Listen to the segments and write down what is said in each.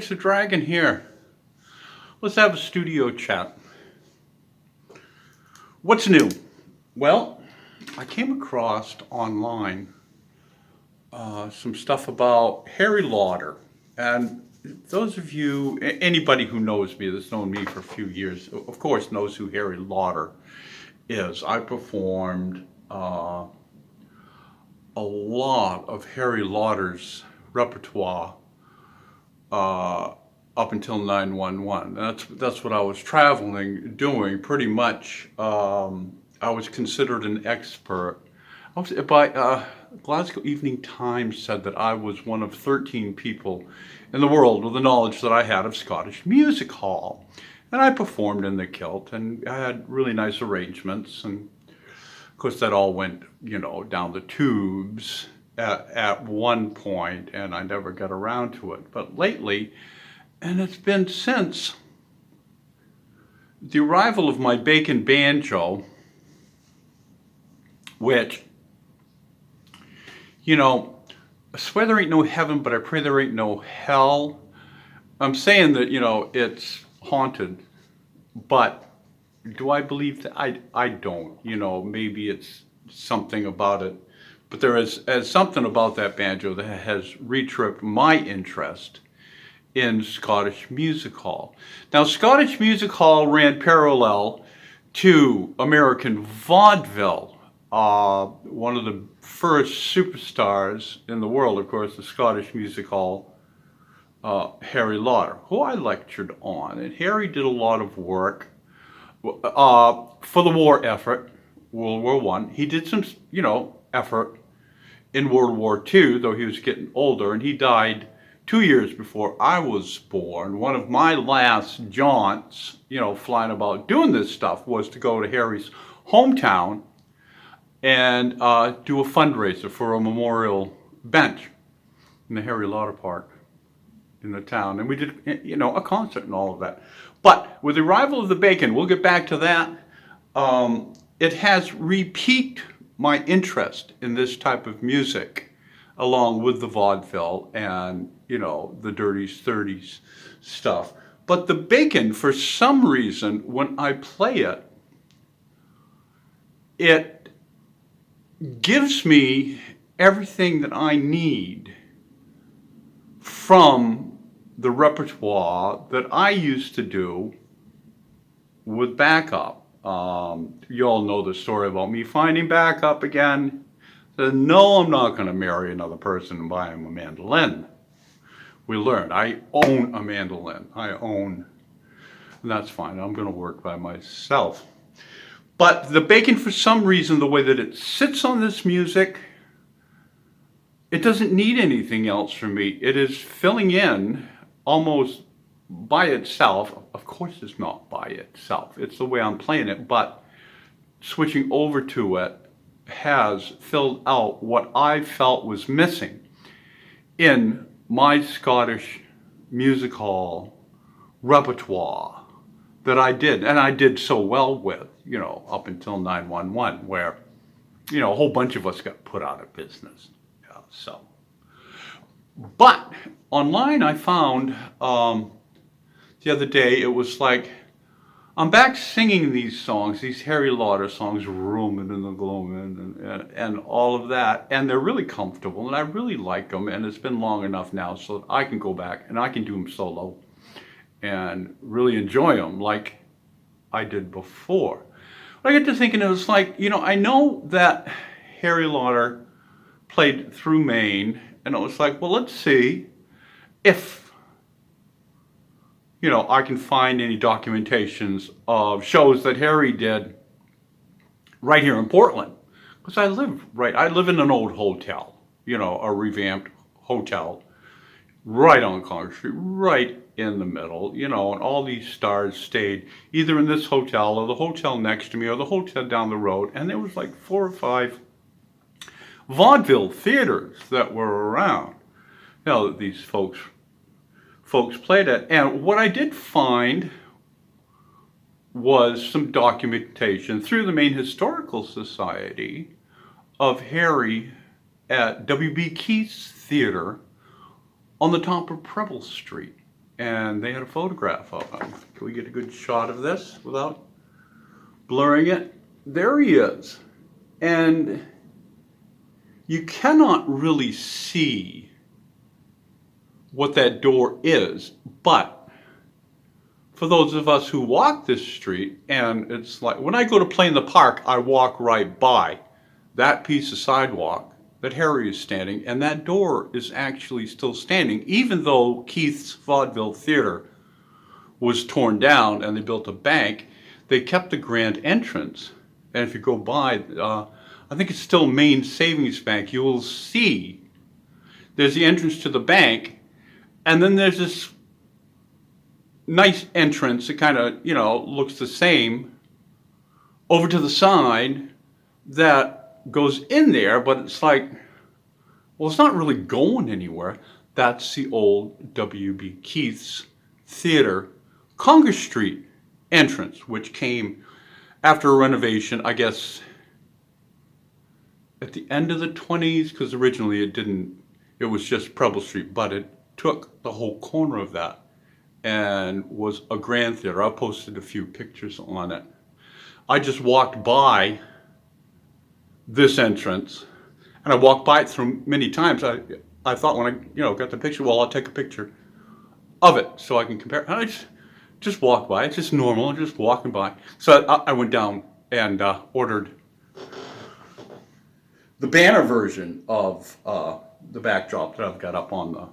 Six the Dragon here. Let's have a studio chat. What's new? Well, I came across online some stuff about Harry Lauder. And those of you, anybody who knows me, that's known me for a few years, of course knows who Harry Lauder is. I performed a lot of Harry Lauder's repertoire up until 911. That's what I was traveling doing pretty much. I was considered an expert. Glasgow Evening Times said that I was one of 13 people in the world with the knowledge that I had of Scottish music hall. And I performed in the kilt, and I had really nice arrangements, and of course that all went, down the tubes at one point, and I never got around to it. But lately, and it's been since the arrival of my bacon banjo, which, I swear there ain't no heaven, but I pray there ain't no hell. I'm saying that, it's haunted, but do I believe that? I don't. Maybe it's something about it. But there is something about that banjo that has retripped my interest in Scottish music hall. Now, Scottish music hall ran parallel to American vaudeville. One of the first superstars in the world, of course, the Scottish music hall, Harry Lauder, who I lectured on. And Harry did a lot of work for the war effort, World War I. He did some, effort in World War II, though he was getting older, and he died 2 years before I was born. One of my last jaunts, flying about doing this stuff, was to go to Harry's hometown and do a fundraiser for a memorial bench in the Harry Lauder Park in the town. And we did, a concert and all of that. But with the arrival of the bacon, we'll get back to that. It has repiqued my interest in this type of music, along with the vaudeville and, the dirties, 30s stuff. But the bacon, for some reason, when I play it, it gives me everything that I need from the repertoire that I used to do with backup. You all know the story about me finding backup again. Said, no, I'm not going to marry another person and buy him a mandolin. We learned, I own a mandolin. And that's fine. I'm going to work by myself. But the bacon, for some reason, the way that it sits on this music, it doesn't need anything else from me. It is filling in almost by itself. Of course it's not by itself. It's the way I'm playing it, but switching over to it has filled out what I felt was missing in my Scottish music hall repertoire that I did, and I did so well with, up until 911, where, a whole bunch of us got put out of business. But online I found the other day, it was like, I'm back singing these songs, these Harry Lauder songs, Roaming in the Gloaming, and all of that, and they're really comfortable, and I really like them, and it's been long enough now so that I can go back and I can do them solo and really enjoy them like I did before. But I get to thinking, it was like, I know that Harry Lauder played through Maine, and it was like, well, let's see if I can find any documentations of shows that Harry did right here in Portland. Because I live in an old hotel, a revamped hotel, right on Congress Street, right in the middle, and all these stars stayed either in this hotel or the hotel next to me or the hotel down the road. And there was like 4 or 5 vaudeville theaters that were around, that these folks played at. And what I did find was some documentation through the Maine Historical Society of Harry at W.B. Keith's Theater on the top of Preble Street. and they had a photograph of him. Can we get a good shot of this without blurring it? There he is. And you cannot really see what that door is, but for those of us who walk this street, and it's like when I go to play in the park, I walk right by that piece of sidewalk that Harry is standing, and that door is actually still standing, even though Keith's Vaudeville Theater was torn down and they built a bank. They kept the grand entrance, and if you go by, I think it's still Maine Savings Bank, you will see there's the entrance to the bank, and then there's this nice entrance that kind of, looks the same over to the side that goes in there, but it's like, well, it's not really going anywhere. That's the old W.B. Keith's Theater, Congress Street entrance, which came after a renovation, I guess, at the end of the 20s, because originally it was just Preble Street, but it took the whole corner of that and was a grand theater. I posted a few pictures on it. I just walked by this entrance, and I walked by it through many times. I thought when I got the picture, well, I'll take a picture of it so I can compare. And I just walked by. It's just normal, just walking by. So I went down and ordered the banner version of the backdrop that I've got up on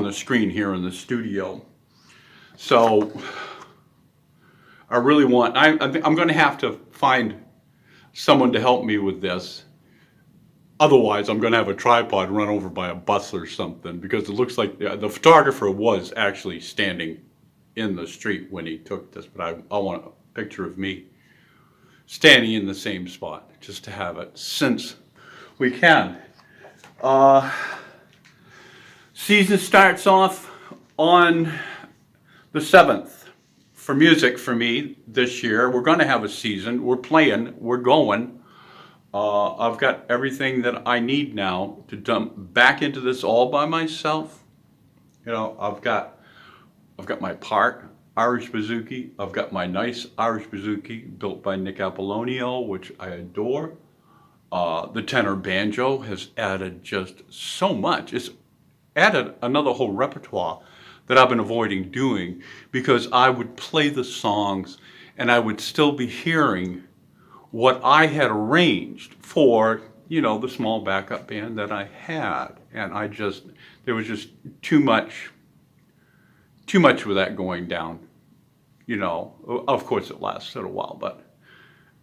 the screen here in the studio. So I really want. I'm going to have to find someone to help me with this. Otherwise, I'm going to have a tripod run over by a bus or something, because it looks like the photographer was actually standing in the street when he took this. But I want a picture of me standing in the same spot, just to have it, since we can. Season starts off on the 7th for music for me this year. We're going to have a season. We're playing. We're going. I've got everything that I need now to dump back into this all by myself. I've got my part Irish bouzouki. I've got my nice Irish bouzouki built by Nick Apollonio, which I adore. The tenor banjo has added just so much. It's added another whole repertoire that I've been avoiding doing, because I would play the songs and I would still be hearing what I had arranged for, the small backup band that I had. And there was just too much with that going down. Of course it lasted a while, but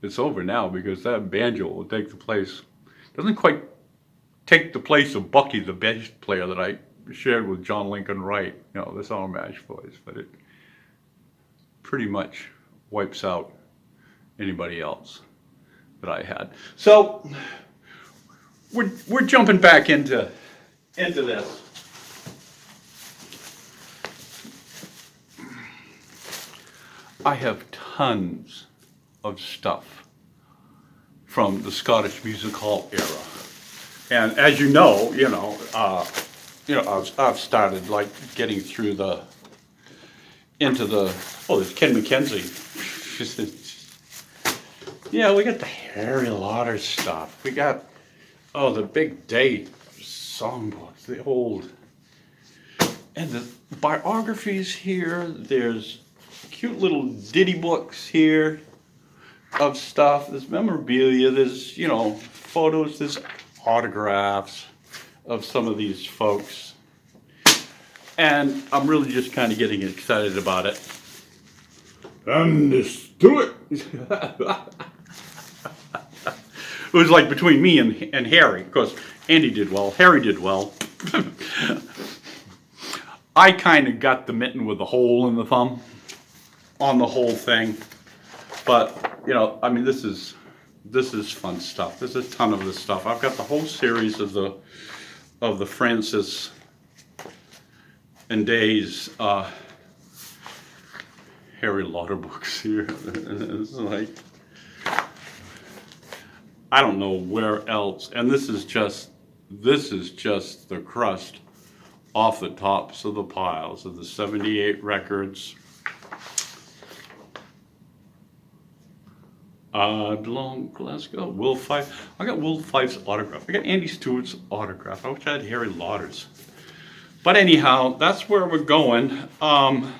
it's over now, because that banjo will take the place, doesn't quite take the place of Bucky, the bass player that I shared with John Lincoln Wright, the Summer Mash Boys, but it pretty much wipes out anybody else that I had. So we're jumping back into this. I have tons of stuff from the Scottish Music Hall era, and as you know, I've started getting through there's Ken McKenzie. Yeah, we got the Harry Lauder stuff. We got the big day songbooks, the old, and the biographies here. There's cute little ditty books here of stuff. There's memorabilia, there's, photos, there's autographs of some of these folks. And I'm really just kind of getting excited about it. And let's do it. It was like between me and Harry, because Andy did well, Harry did well. I kind of got the mitten with a hole in the thumb on the whole thing, but this is fun stuff. There's a ton of this stuff. I've got the whole series of the Francis and Days Harry Lauder books here. It's like, I don't know where else, and this is just the crust off the tops of the piles of the 78 records. Let's go. Will Fife. I got Will Fife's autograph. I got Andy Stewart's autograph. I wish I had Harry Lauder's. But anyhow, that's where we're going. Don't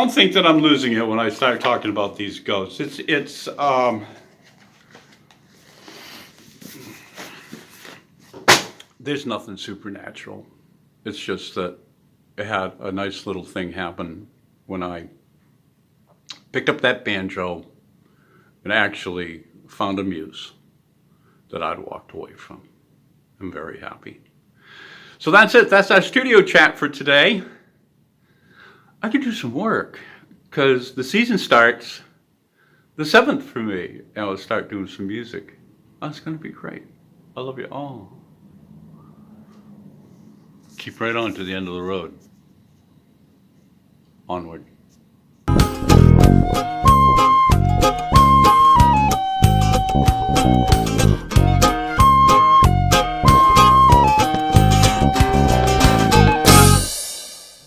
think that I'm losing it when I start talking about these ghosts. There's nothing supernatural. It's just that it had a nice little thing happen when I picked up that banjo and actually found a muse that I'd walked away from. I'm very happy. So that's it. That's our studio chat for today. I could do some work because the season starts the 7th for me, and I'll start doing some music. Oh, it's going to be great. I love you all. Keep right on to the end of the road. Onward.